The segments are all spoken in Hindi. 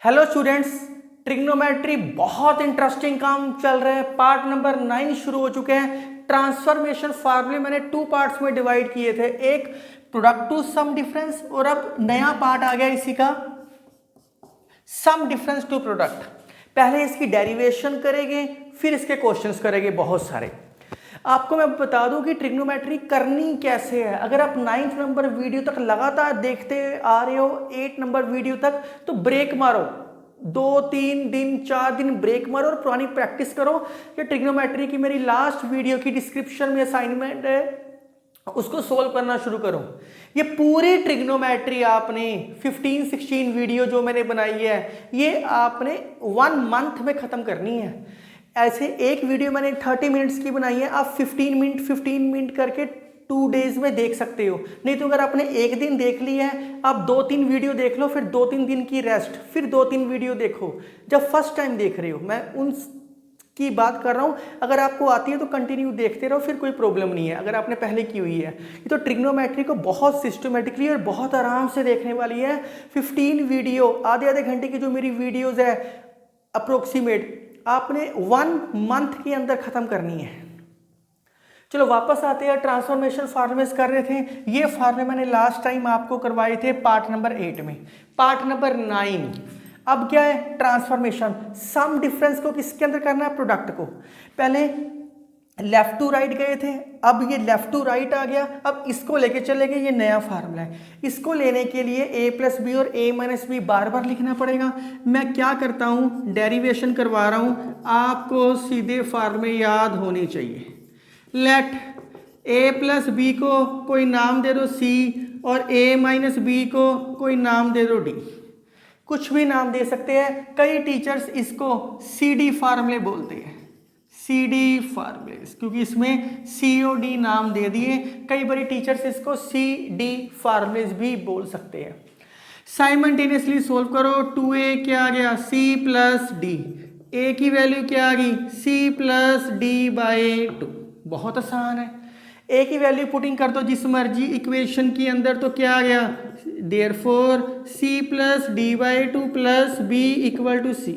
हेलो स्टूडेंट्स, ट्रिग्नोमेट्री बहुत इंटरेस्टिंग काम चल रहा है। पार्ट नंबर 9 शुरू हो चुके हैं। ट्रांसफॉर्मेशन फार्मूले मैंने 2 पार्ट्स में डिवाइड किए थे, एक प्रोडक्ट टू सम डिफरेंस और अब नया पार्ट आ गया इसी का सम डिफरेंस टू प्रोडक्ट। पहले इसकी डेरिवेशन करेंगे, फिर इसके क्वेश्चंस करेंगे बहुत सारे। आपको मैं बता दूं कि ट्रिग्नोमेट्री करनी कैसे है। अगर आप 9th नंबर वीडियो तक लगातार देखते आ रहे हो 8 नंबर वीडियो तक, तो ब्रेक मारो, 2-3 दिन 4 दिन ब्रेक मारो और पुरानी प्रैक्टिस करो। कि ट्रिग्नोमेट्री की मेरी लास्ट वीडियो की डिस्क्रिप्शन में असाइनमेंट है, उसको सोल्व करना शुरू करो। ये पूरी ट्रिग्नोमेट्री आपने 15-16 वीडियो जो मैंने बनाई है, ये आपने 1 मंथ में खत्म करनी है। ऐसे एक वीडियो मैंने 30 मिनट्स की बनाई है, आप 15 मिनट करके 2 डेज में देख सकते हो। नहीं तो अगर आपने एक दिन देख ली है, आप 2-3 वीडियो देख लो, फिर 2-3 दिन की रेस्ट, फिर 2-3 वीडियो देखो। जब फर्स्ट टाइम देख रहे हो, मैं उन की बात कर रहा हूं। अगर आपको आती है तो कंटिन्यू देखते रहो, फिर कोई प्रॉब्लम नहीं है अगर आपने पहले की हुई है। तो ट्रिग्नोमेट्री को बहुत सिस्टमेटिकली और बहुत आराम से देखने वाली है। 15 वीडियो, आधे घंटे की जो मेरी वीडियोस है अप्रोक्सीमेट, आपने 1 मंथ के अंदर खत्म करनी है। चलो वापस आते हैं। ट्रांसफॉर्मेशन फार्मूलेस कर रहे थे। ये फार्मूले मैंने लास्ट टाइम आपको करवाए थे पार्ट नंबर 8 में। पार्ट नंबर 9 अब क्या है? ट्रांसफॉर्मेशन। सम डिफरेंस को किसके अंदर करना है? प्रोडक्ट को। पहले लेफ्ट टू राइट गए थे, अब ये लेफ्ट टू राइट आ गया। अब इसको लेके चलेंगे, ये नया फार्मूला है। इसको लेने के लिए a प्लस बी और a माइनस बी बार बार लिखना पड़ेगा। मैं क्या करता हूँ, डेरिवेशन करवा रहा हूँ, आपको सीधे फार्मूले याद होने चाहिए। लेट a प्लस बी को कोई नाम दे दो c और a माइनस बी को कोई नाम दे दो d। कुछ भी नाम दे सकते हैं। कई टीचर्स इसको CD फार्मूले बोलते हैं, CD फार्मूले, क्योंकि इसमें C और D नाम दे दिए। कई बार टीचर्स इसको CD फार्मूले भी बोल सकते हैं। साइमल्टेनियसली सोल्व करो। 2a क्या आ गया? C plus D. a की वैल्यू क्या आ गई? C plus D by 2। बहुत आसान है। a की वैल्यू पुटिंग कर दो जिस मर्जी इक्वेशन के अंदर, तो क्या आ गया? Therefore C plus D by 2 plus b equal to C।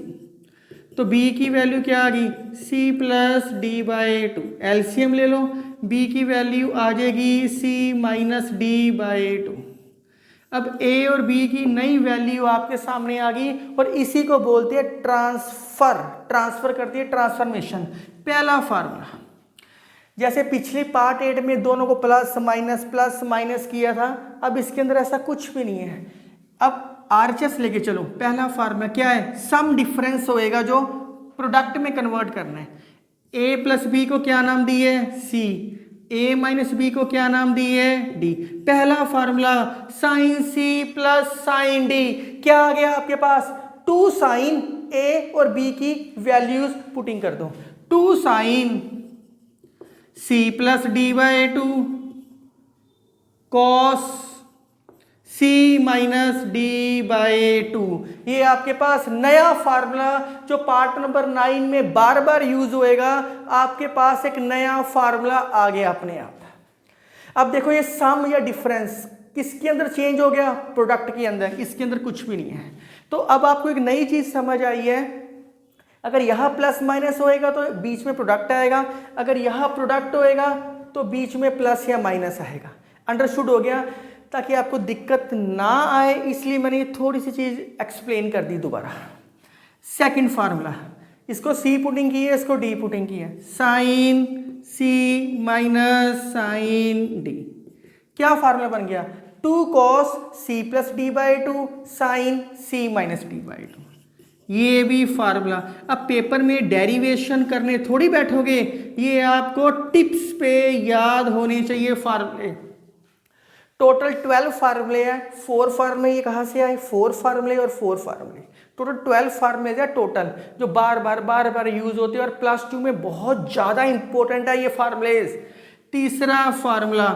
तो b की वैल्यू क्या आ गई? C plus D by 2। LCM ले लो, b की वैल्यू आ जाएगी C माइनस डी बाई 2। अब a और b की नई वैल्यू आपके सामने आ गई और इसी को बोलते हैं ट्रांसफर करती है ट्रांसफॉर्मेशन। पहला फार्मूला, जैसे पिछले पार्ट 8 में दोनों को प्लस माइनस किया था, अब इसके अंदर ऐसा कुछ भी नहीं है। अब आरएचएस लेके चलो। पहला फार्मूला क्या है? सम डिफरेंस होएगा जो प्रोडक्ट में कन्वर्ट करना है। a प्लस बी को क्या नाम दी है? c। a माइनस बी को क्या नाम दी है? d। पहला formula sine c plus sine d। क्या आ गया आपके पास? 2 साइन a और b की वैल्यूज पुटिंग कर दो। 2 sine C plus D by 2 cos C minus D by 2। ये आपके पास नया फार्मूला जो पार्ट नंबर 9 में बार बार यूज होएगा। आपके पास एक नया फार्मूला आ गया अपने आप। अब देखो, ये सम या डिफरेंस किसके अंदर चेंज हो गया? प्रोडक्ट के अंदर। इसके अंदर कुछ भी नहीं है। तो अब आपको एक नई चीज समझ आई है। अगर यहां प्लस माइनस होएगा तो बीच में प्रोडक्ट आएगा, अगर यहां प्रोडक्ट होएगा तो बीच में प्लस या माइनस आएगा। अंडरस्टूड हो गया? ताकि आपको दिक्कत ना आए इसलिए मैंने थोड़ी सी चीज एक्सप्लेन कर दी दोबारा। सेकंड फार्मूला, इसको C पुटिंग की है, इसको D पुटिंग की है। Sine C minus sine D। क्या फार्मूला बन गया? 2 cos C plus D by 2 sine C minus D by 2। ये भी फार्मूला। अब पेपर में डेरिवेशन करने थोड़ी बैठोगे, ये आपको टिप्स पे याद होने चाहिए फार्मूले। टोटल 12 फार्मूले हैं। 4 फार्मूले ये कहाँ से आए? 4 फार्मूले और 4 फार्मूले, टोटल 12 फार्मूले है टोटल, जो बार बार यूज होते हैं और प्लस 2 में बहुत ज्यादा इंपॉर्टेंट है ये फार्मूले। तीसरा formula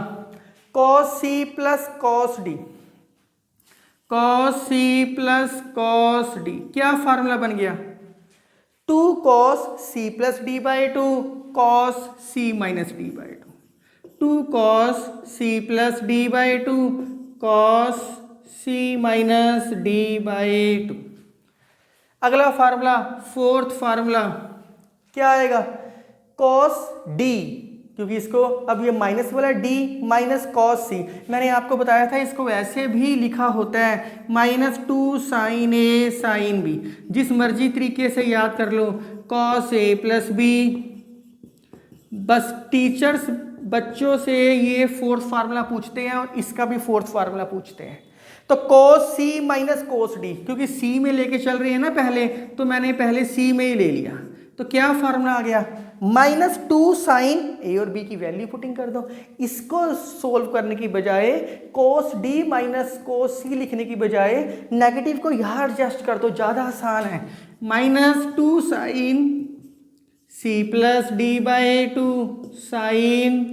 cos C plus cos D। cos C plus cos D क्या फार्मूला बन गया? 2 cos C plus D by 2 cos C minus D by 2। 2 cos C plus D by 2 cos C minus D by 2। अगला फार्मूला, फोर्थ फार्मूला क्या आएगा, कॉस डी, क्योंकि इसको अब ये माइनस वाला डी माइनस कॉस सी, मैंने आपको बताया था इसको वैसे भी लिखा होता है -2 साइन ए साइन बी, जिस मर्जी तरीके से याद कर लो, कॉस ए प्लस बी। बस टीचर्स बच्चों से ये फोर्थ फार्मूला पूछते हैं और इसका भी फोर्थ फार्मूला पूछते हैं। तो cos c minus cos D, क्योंकि c में लेके चल रही है ना पहले, तो मैंने पहले c में ही ले लिया, तो क्या फार्मूला आ गया, -2 साइन ए और बी की वैल्यू पुटिंग कर दो। इसको सोल्व करने की बजाय cos d माइनस कोस सी लिखने की बजाय नेगेटिव को यहाँ एडजस्ट कर दो, ज़्यादा आसान है। -2 sine C plus D by 2 sine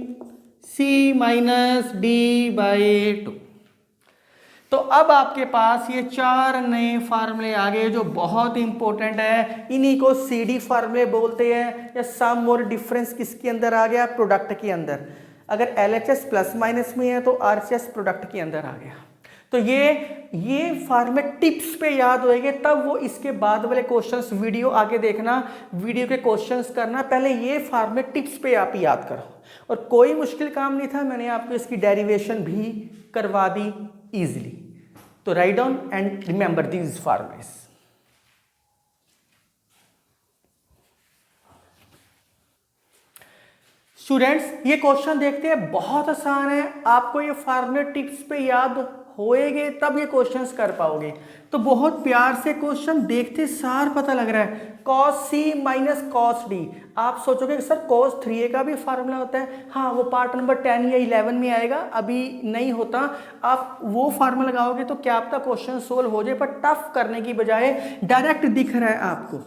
C minus D by 2। तो अब आपके पास ये 4 नए फार्मूले आ गए जो बहुत इंपॉर्टेंट है, इन्हीं को सीडी फार्मूले बोलते हैं, या सम और डिफरेंस किसके अंदर आ गया, प्रोडक्ट के अंदर। अगर एलएचएस प्लस माइनस में है तो आरएचएस प्रोडक्ट के अंदर आ गया। तो ये फार्मूले टिप्स पे याद होएंगे, तब वो इसके बाद वाले क्वेश्चंस वीडियो आगे देखना, वीडियो के क्वेश्चंस करना, पहले ये फार्मूले टिप्स पे आप याद करो। और कोई मुश्किल काम नहीं था, मैंने आपको इसकी डेरिवेशन भी करवा दी इजीली। तो write down and remember these formulas. Students ये क्वेश्चन देखते हैं, बहुत आसान है, आपको ये फार्मूले टिप्स पे याद होएंगे तब ये क्वेश्चंस कर पाओगे। तो बहुत प्यार से क्वेश्चन देखते सार पता लग रहा है, cos c minus cos D. आप सोचोगे सर cos 3a का भी फार्मूला होता है, हाँ वो पार्ट नंबर 10 या 11 में आएगा, अभी नहीं होता। आप वो फार्मूला लगाओगे तो क्या आपका क्वेश्चन सोल्व हो जाए, पर टफ करने की बजाय डायरेक्ट दिख रहा है आपको।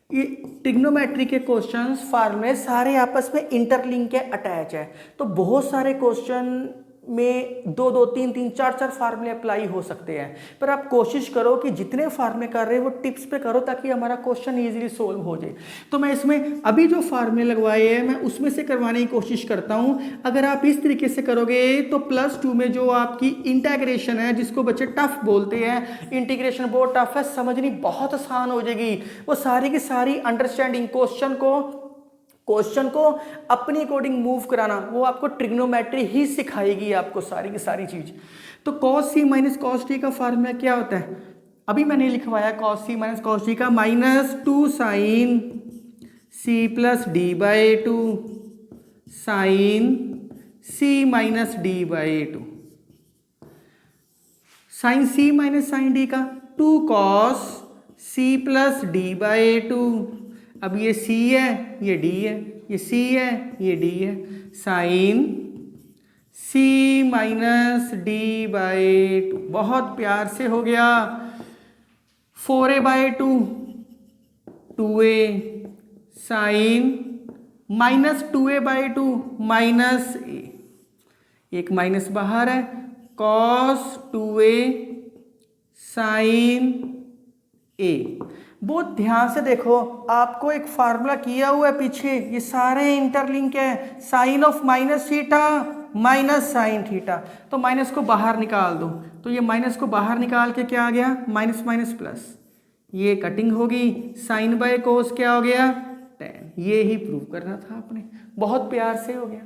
ये ट्रिग्नोमेट्री के क्वेश्चंस फार्मूले सारे आपस में इंटरलिंक है, अटैच है। तो बहुत सारे क्वेश्चन में 2-2, 3-3, 4-4 फार्मूले अप्लाई हो सकते हैं, पर आप कोशिश करो कि जितने फार्मूले कर रहे हो वो टिप्स पे करो ताकि हमारा क्वेश्चन इजीली सोल्व हो जाए। तो मैं इसमें अभी जो फार्मूले लगवाए हैं मैं उसमें से करवाने की कोशिश करता हूँ। अगर आप इस तरीके से करोगे तो +2 में जो आपकी इंटीग्रेशन है, जिसको बच्चे टफ बोलते हैं, इंटीग्रेशन बहुत टफ है, समझनी बहुत आसान हो जाएगी। वो सारी की सारी अंडरस्टैंडिंग क्वेश्चन को अपनी अकॉर्डिंग मूव कराना, वो आपको ट्रिग्नोमेट्री ही सिखाएगी आपको सारी की सारी चीज। तो cos c minus cos T का फार्मूला क्या होता है, अभी मैंने लिखवाया cos c minus cos T का -2 sine c plus D by 2 sine c minus D by 2, sine c minus sine D का 2 cos c plus D by 2। अब ये c है, ये d है, ये c है, ये d है, sine c minus D by 2। बहुत प्यार से हो गया। 4a by 2 2a sine -2a by 2 minus a, एक माइनस बाहर है, cos 2a साइन a। बहुत ध्यान से देखो, आपको एक फार्मूला किया हुआ है पीछे, ये सारे इंटरलिंक है, sine of minus theta minus sine theta. तो माइनस को बाहर निकाल दो, तो ये माइनस को बाहर निकाल के क्या आ गया, माइनस माइनस प्लस, ये कटिंग होगी, साइन बाय कोस क्या हो गया, tan। ये ही प्रूव करना था आपने, बहुत प्यार से हो गया।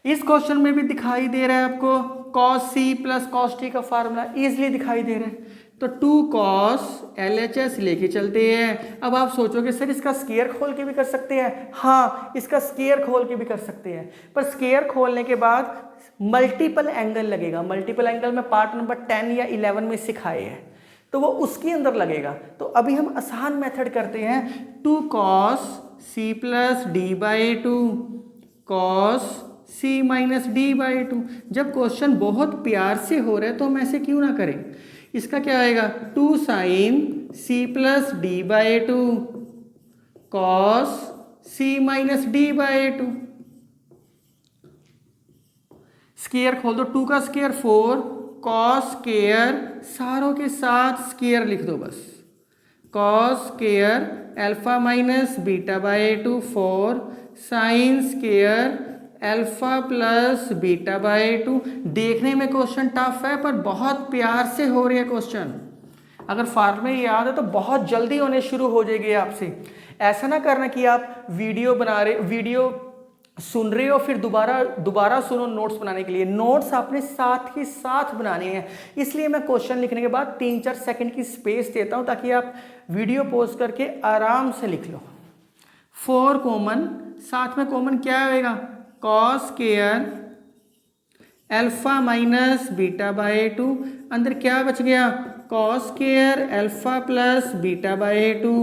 इस क्वेश्चन में भी दिखाई दे रहा है आपको cos c plus cos t का फार्मूला इजीली दिखाई दे रहा है। तो 2 cos LHS लेके चलते हैं। अब आप सोचोगे सर इसका स्केयर खोल के भी कर सकते हैं, हाँ इसका स्केयर खोल के भी कर सकते हैं, पर स्केयर खोलने के बाद मल्टीपल एंगल लगेगा। मल्टीपल एंगल में पार्ट नंबर 10 या 11 में सिखाए हैं, तो वो उसके अंदर लगेगा। तो अभी हम आसान मेथड करते हैं, 2 cos c plus D by 2 cos c minus D by 2। जब क्वेश्चन बहुत प्यार से हो रहा है तो हम ऐसे क्यों ना करें। इसका क्या आएगा, 2 sine c plus D by 2 cos c minus D by 2। Square खोल दो, 2 का स्केयर 4 cos स्केयर, सारों के साथ स्केयर लिख दो बस, cos square alpha minus beta by 2 4 sine square alpha plus beta by 2। देखने में क्वेश्चन टफ है पर बहुत प्यार से हो रहा है क्वेश्चन। अगर फार्मूले याद है तो बहुत जल्दी होने शुरू हो जाएगी आपसे। ऐसा ना करना कि आप वीडियो सुन रहे हो फिर दोबारा सुनो नोट्स बनाने के लिए। नोट्स आपने साथ ही साथ बनाने हैं, इसलिए मैं क्वेश्चन लिखने के बाद 3-4 सेकंड की स्पेस देता हूं ताकि आप वीडियो पॉज करके आराम से लिख लो। 4 कॉमन, साथ में कॉमन क्या होएगा, cos square alpha minus beta by 2, अंदर क्या बच गया, cos square alpha plus beta by 2,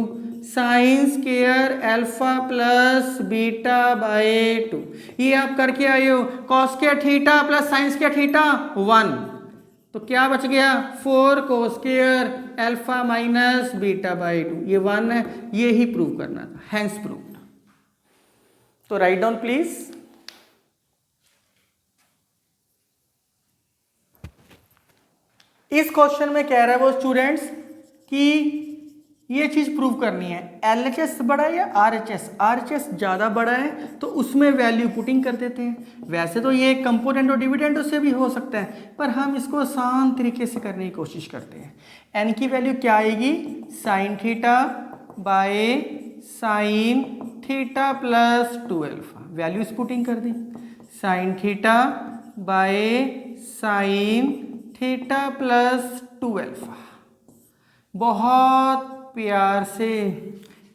sine square alpha plus beta by 2। ये आप करके आए हो, cos square theta plus sine square theta 1, तो क्या बच गया 4 cos square alpha minus beta by 2, ये 1 है, ये ही प्रूव करना था, हैंस प्रूव्ड। तो राइट डाउन प्लीज। इस क्वेश्चन में कह रहा है वो स्टूडेंट्स कि ये चीज प्रूव करनी है, LHS बड़ा है या RHS, RHS ज्यादा बड़ा है तो उसमें वैल्यू पुटिंग कर देते हैं। वैसे तो ये कंपोनेंट और डिविडेंड उससे भी हो सकता है, पर हम इसको आसान तरीके से करने की कोशिश करते हैं। n की वैल्यू क्या आएगी, sine theta by sine theta plus 2 alpha, values putting कर दी, sine theta by sine theta plus 2 alpha. बहुत प्यार से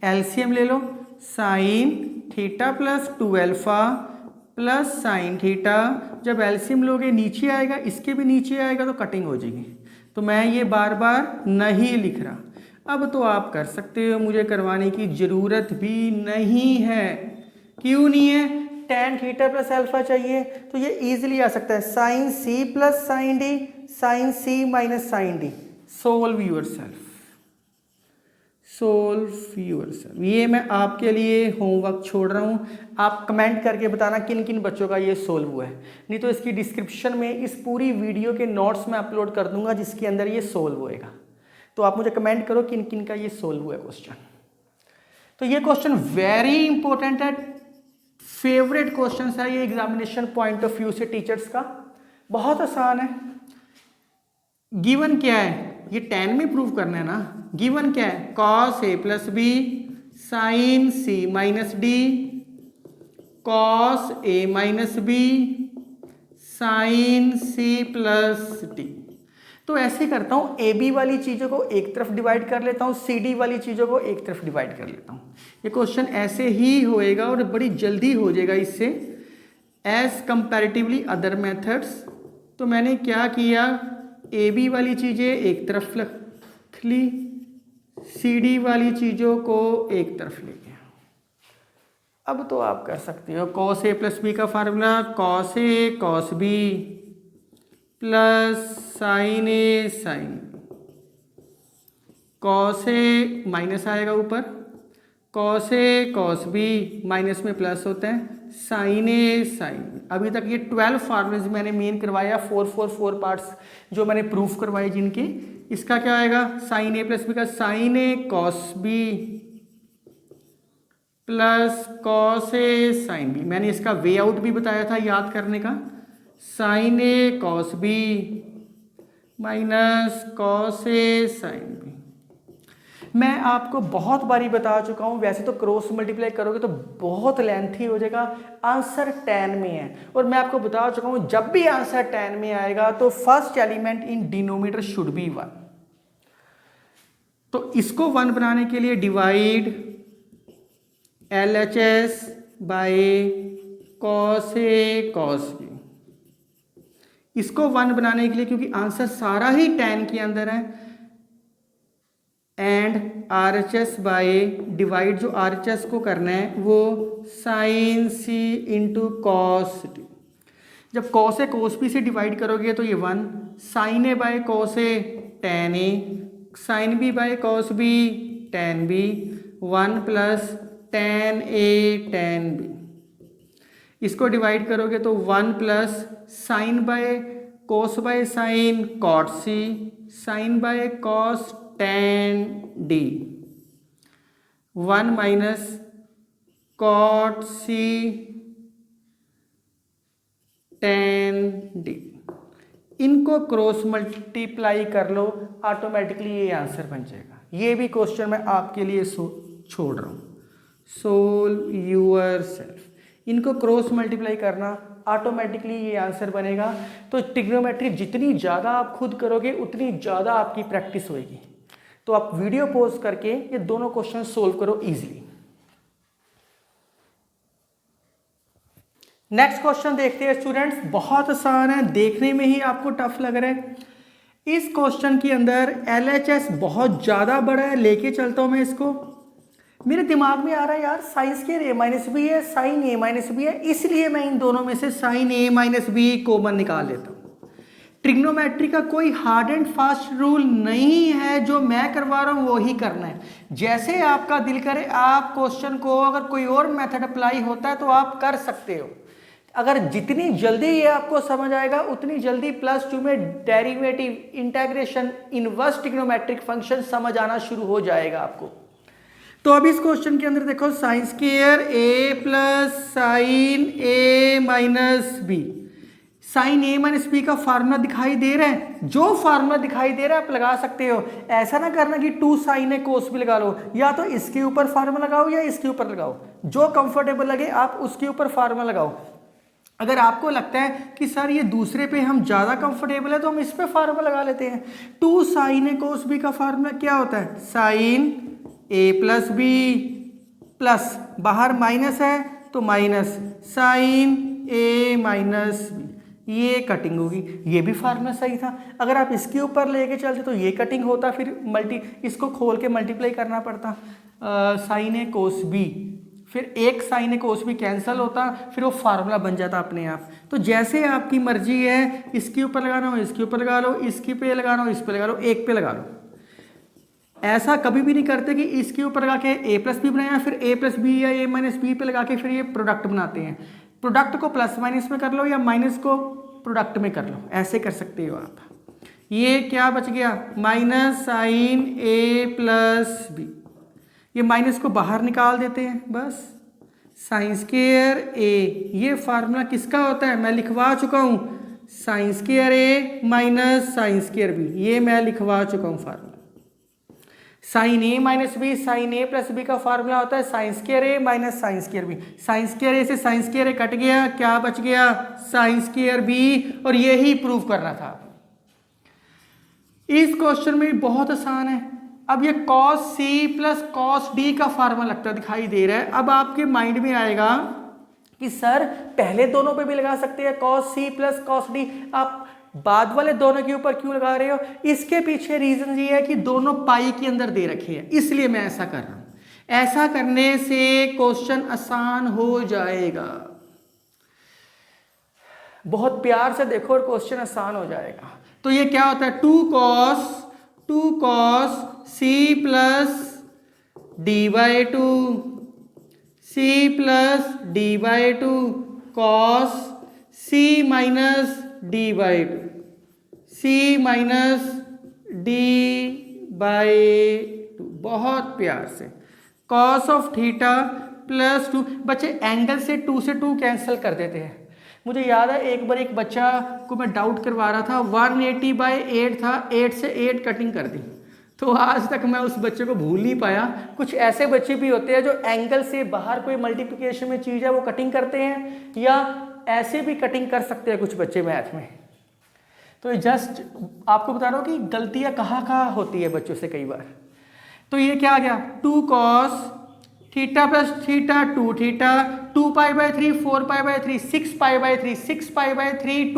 एलसीएम ले लो, sine theta plus 2 alpha plus sine theta, जब एलसीएम लोगे नीचे आएगा, इसके भी नीचे आएगा तो कटिंग हो जाएगी, तो मैं ये बार बार नहीं लिख रहा। अब तो आप कर सकते हो, मुझे करवाने की ज़रूरत भी नहीं है। क्यों नहीं है, tan थीटा प्लस अल्फा चाहिए तो ये इजीली आ सकता है, sine C plus sine D, sine C minus sine D. Solve yourself, solve yourself. ये मैं आपके लिए होमवर्क छोड़ रहा हूँ, आप कमेंट करके बताना किन किन बच्चों का ये सोल्व हुआ है, नहीं तो इसकी डिस्क्रिप्शन में इस पूरी वीडियो के नोट्स में अपलोड कर दूंगा जिसके अंदर ये सोल्व होएगा। तो आप मुझे कमेंट करो किन किन का ये सोल्व हुआ है क्वेश्चन। तो ये क्वेश्चन वेरी इंपॉर्टेंट है, फेवरेट क्वेश्चन है ये एग्जामिनेशन पॉइंट ऑफ व्यू से टीचर्स का, बहुत आसान है। गिवन क्या है, ये tan में प्रूव करना है ना, गिवन क्या है, cos a plus B sine C minus D cos a minus B sine C plus D. तो ऐसे करता हूँ, ए बी वाली चीज़ों को एक तरफ डिवाइड कर लेता हूँ, सी डी वाली चीज़ों को एक तरफ डिवाइड कर लेता हूँ। ये क्वेश्चन ऐसे ही होएगा और बड़ी जल्दी हो जाएगा इससे एज कंपैरेटिवली अदर मेथड्स। तो मैंने क्या किया, ए बी वाली चीज़ें एक तरफ रख ली, सी डी वाली चीज़ों को एक तरफ ले गया। अब तो आप कर सकते हो, कॉस ए प्लस बी का formula cos A cos B plus sign A sign, cos A minus आएगा ऊपर, cos A cos B minus में प्लस होता है, साइन ए साइन। अभी तक ये 12 फार्मूलेज मैंने मेन करवाया, 4 पार्ट्स जो मैंने प्रूफ करवाए जिनके। इसका क्या आएगा, साइन ए प्लस बी का sign A cos B plus cos A sine B. मैंने इसका वे आउट भी बताया था याद करने का, sign A cos B minus cos A sine B. मैं आपको बहुत बारी बता चुका हूं, वैसे तो क्रॉस मल्टीप्लाई करोगे तो बहुत लेंथी हो जाएगा, आंसर tan में है। और मैं आपको बता चुका हूं जब भी आंसर tan में आएगा तो first element in denominator should be 1। तो इसको 1 बनाने के लिए divide LHS by cos A cos B। इसको 1 बनाने के लिए, क्योंकि आंसर सारा ही tan के अंदर है, एंड RHS बाय डिवाइड, जो RHS को करना है वो sine C into cos D। जब cos A cos B से डिवाइड करोगे तो ये 1, sine A by cos A tan A, sine B by cos B tan B, 1 plus tan A tan B। इसको डिवाइड करोगे तो 1 plus sine by cos by sine cot C, sine by cos tan D, 1 minus cot C tan D। इनको क्रॉस मल्टीप्लाई कर लो, ऑटोमेटिकली ये आंसर बन जाएगा। ये भी क्वेश्चन मैं आपके लिए छोड़ रहा हूँ। सोल्व यूर सेल्फ, इनको क्रॉस मल्टीप्लाई करना, ऑटोमेटिकली ये आंसर बनेगा। तो ट्रिग्नोमेट्री जितनी ज़्यादा आप खुद करोगे उतनी ज़्यादा आपकी प्रैक्टिस होएगी। तो आप वीडियो पॉज करके ये दोनों क्वेश्चन सोल्व करो इजीली। नेक्स्ट क्वेश्चन देखते हैं स्टूडेंट्स, बहुत आसान है, देखने में ही आपको टफ लग रहा है। इस क्वेश्चन के अंदर LHS बहुत ज़्यादा बड़ा है, लेके चलता हूँ मैं इसको। मेरे दिमाग में आ रहा है यार साइंस के A माइनस बी है, साइन A माइनस बी है, इसलिए मैं इन दोनों में से sine A minus B common निकाल लेता हूँ। ट्रिग्नोमेट्री का कोई हार्ड एंड फास्ट रूल नहीं है, जो मैं करवा रहा हूँ वो ही करना है। जैसे आपका दिल करे, आप क्वेश्चन को अगर कोई और मेथड अप्लाई होता है तो आप कर सकते हो। अगर जितनी जल्दी ये आपको समझ आएगा उतनी जल्दी +2 में derivative, integration, inverse trigonometric function समझ आना शुरू हो जाएगा आपको। तो अब इस क्वेश्चन के अंदर देखो, sine square A plus sine A minus B. Sine A minus B का फार्मूला दिखाई दे रहा है, जो फार्मूला दिखाई दे रहा है आप लगा सकते हो। ऐसा ना करना कि 2 साइन A कोस भी लगा लो, या तो इसके ऊपर फार्मूला लगाओ या इसके ऊपर लगाओ, जो कंफर्टेबल लगे आप उसके ऊपर फार्मूला लगाओ। अगर आपको लगता है कि सर ये दूसरे पे हम ज़्यादा कंफर्टेबल है तो हम इस पे फार्मूला लगा लेते हैं। 2 साइन A कोस बी का फार्मूला क्या होता है? Sine A plus B plus, बाहर माइनस है तो minus sine A minus B, ये कटिंग होगी। ये भी फार्मूला सही था। अगर आप इसके ऊपर लेके चलते तो ये कटिंग होता, फिर इसको खोल के मल्टीप्लाई करना पड़ता, साइन A कोस बी, फिर एक sine A cos B cancel होता, फिर वो फार्मूला बन जाता अपने आप। तो जैसे आपकी मर्जी है, इसके ऊपर लगाना हो इसके ऊपर लगा लो, इसके पे लगाना हो इस पे लगा लो, एक पे लगा लो। ऐसा कभी भी नहीं करते कि इसके ऊपर लगा के A प्लस बी बनाया, फिर A प्लस बी या A माइनस बी पे लगा के फिर ये प्रोडक्ट बनाते हैं। प्रोडक्ट को प्लस माइनस में कर लो या माइनस को प्रोडक्ट में कर लो, ऐसे कर सकते हो आप। ये क्या बच गया? Minus sine A plus B, ये माइनस को बाहर निकाल देते हैं बस। साइन स्क्वायर A, ये फार्मूला किसका होता है? मैं लिखवा चुका हूँ, sine square A minus sine square B, ये मैं लिखवा चुका हूँ formula. Sine A minus B, sine A plus B का फार्मूला होता है sine square A minus sine square B. Sine square A से साइन स्क्वायर A कट गया, क्या बच गया? साइन स्क्वायर बी, और यही प्रूव करना था। इस क्वेश्चन में बहुत आसान है। अब ये cos C plus cos D का फार्मूला लगता दिखाई दे रहा है। अब आपके माइंड में आएगा कि सर पहले दोनों पे भी लगा सकते हैं cos C plus cos D, आप बाद वाले दोनों के ऊपर क्यों लगा रहे हो? इसके पीछे रीजन ये है कि दोनों पाई के अंदर दे रखे हैं, इसलिए मैं ऐसा कर रहा हूं। ऐसा करने से क्वेश्चन आसान हो जाएगा। बहुत प्यार से देखो और क्वेश्चन आसान हो जाएगा। तो ये क्या होता है? 2 cos C plus D by 2, C plus D by 2 cos C minus D by 2, C minus D by 2। बहुत प्यार से cos ऑफ थीटा प्लस 2, बच्चे एंगल से 2 से 2 कैंसिल कर देते हैं। मुझे याद है एक बार एक बच्चा को मैं डाउट करवा रहा था, 180/8 था, 8 से 8 कटिंग कर दी, तो आज तक मैं उस बच्चे को भूल नहीं पाया। कुछ ऐसे बच्चे भी होते हैं जो एंगल से बाहर कोई मल्टीप्लिकेशन में चीज़ है वो कटिंग करते हैं, या ऐसे भी कटिंग कर सकते हैं कुछ बच्चे मैथ में। तो जस्ट आपको बता रहा हूँ कि गलतियाँ कहाँ होती है बच्चों से कई बार। तो ये क्या आ गया? 2 cos theta plus theta 2 theta, 2π/3 4π/3 6π/3 6π/3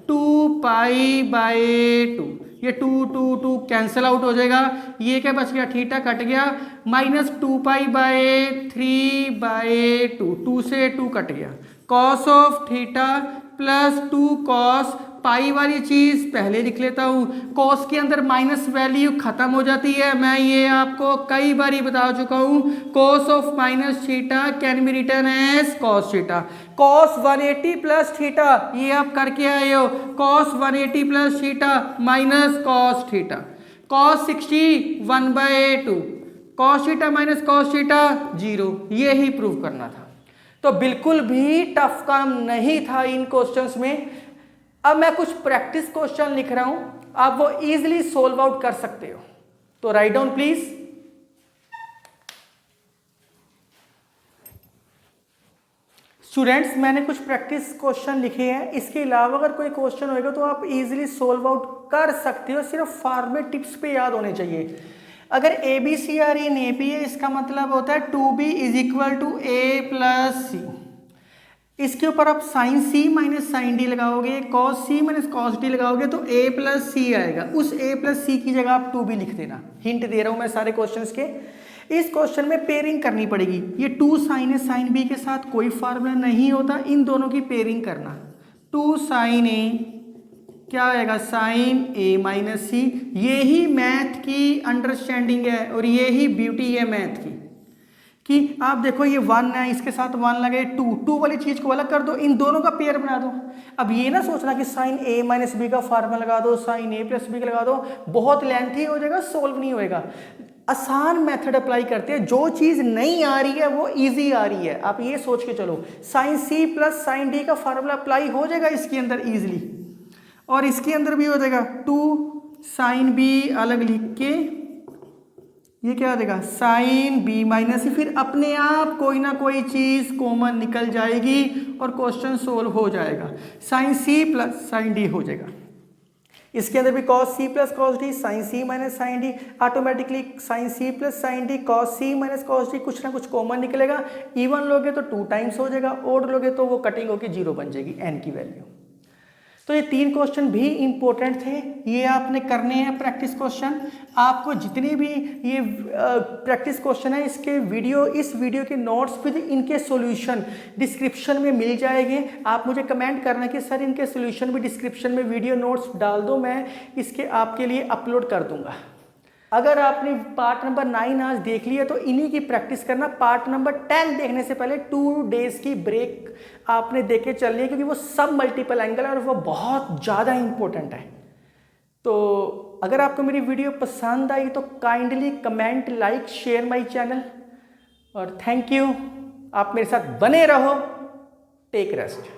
2π/2, ये 2 कैंसिल आउट हो जाएगा। ये क्या बच गया? थीटा कट गया, माइनस 2π/3/2, 2 से 2 कट गया। cos of theta plus 2 cos, पाई वाली चीज पहले लिख लेता हूँ। cos के अंदर माइनस वैल्यू खत्म हो जाती है, मैं ये आपको कई बार बता चुका हूँ। cos of minus theta can be written as cos theta. cos 180 plus theta, ये आप करके आए हो, cos 180 plus theta minus cos theta, cos 60 1/2, cos theta minus cos theta 0, ये ही प्रूव करना था। तो बिल्कुल भी टफ काम नहीं था इन क्वेश्चंस में। अब मैं कुछ प्रैक्टिस क्वेश्चन लिख रहा हूं, आप वो इजीली सोल्व आउट कर सकते हो, तो राइट डाउन प्लीज। स्टूडेंट्स मैंने कुछ प्रैक्टिस क्वेश्चन लिखे हैं, इसके अलावा अगर कोई क्वेश्चन होगा तो आप इजीली सोल्व आउट कर सकते हो, सिर्फ फॉर्मेट टिप्स पे याद होने चाहिए। अगर A B C are in A P है, इसका मतलब होता है 2b is equal to A plus C. इसके ऊपर आप sine C minus sine D लगाओगे, cos C minus cos D लगाओगे तो ए प्लस सी आएगा। उस ए प्लस सी की जगह आप 2b लिख देना। हिंट दे रहा हूं मैं सारे क्वेश्चंस के। इस क्वेश्चन में पेयरिंग करनी पड़ेगी। ये 2 साइन ए साइन बी के साथ कोई फार्मूला नहीं होता, इन दोनों की पेयरिंग करना। 2 साइन ए क्या आएगा, साइन ए माइनस सी। यही मैथ की अंडरस्टैंडिंग है और यही ब्यूटी है मैथ की, कि आप देखो ये 1 है, इसके साथ 1 लगे, 2 वाली चीज को अलग कर दो, इन दोनों का पेयर बना दो। अब ये ना सोचना कि साइन ए माइनस बी का फार्मूला लगा दो, साइन ए प्लस बी का लगा दो, बहुत लेंथी हो जाएगा, सोल्व नहीं होएगा। आसान मेथड अप्लाई करते हैं, जो चीज नहीं आ रही है वो इजी आ रही है। आप ये सोच के चलो, sine C plus sine D का फार्मूला अप्लाई हो जाएगा इसके अंदर इजीली, और इसके अंदर भी हो जाएगा। 2 साइन बी अलग लिख के ये क्या आ जाएगा, साइन बी माइनस सी। फिर अपने आप कोई ना कोई चीज कॉमन निकल जाएगी और क्वेश्चन सोल्व हो जाएगा। Sine C plus sine D हो जाएगा। इसके अंदर भी cos C plus cos D, sine C minus sine D, automatically sine C plus sine D, cos C minus cos D, कुछ ना कुछ कॉमन निकलेगा। इवन लोगे तो 2 टाइम्स हो जाएगा, ओड लोगे तो वो कटिंग होकर 0 बन जाएगी एन की वैल्यू। तो ये 3 क्वेश्चन भी इंपॉर्टेंट थे, ये आपने करने हैं प्रैक्टिस क्वेश्चन। आपको जितने भी ये प्रैक्टिस क्वेश्चन है इसके वीडियो, इस वीडियो के नोट्स विद इनके सॉल्यूशन डिस्क्रिप्शन में मिल जाएंगे। आप मुझे कमेंट करना कि सर इनके सॉल्यूशन भी डिस्क्रिप्शन में वीडियो नोट्स डाल दो, मैं इसके आपके लिए अपलोड कर दूंगा। अगर आपने पार्ट नंबर 9 आज देख लिया तो इन्हीं की प्रैक्टिस करना। पार्ट नंबर 10 देखने से पहले 2 डेज की ब्रेक आपने देके चलनी है, क्योंकि वो सब मल्टीपल एंगल है और वो बहुत ज़्यादा इंपॉर्टेंट है। तो अगर आपको मेरी वीडियो पसंद आई तो kindly comment, like, share my channel, और थैंक यू। आप मेरे साथ बने रहो। Take rest.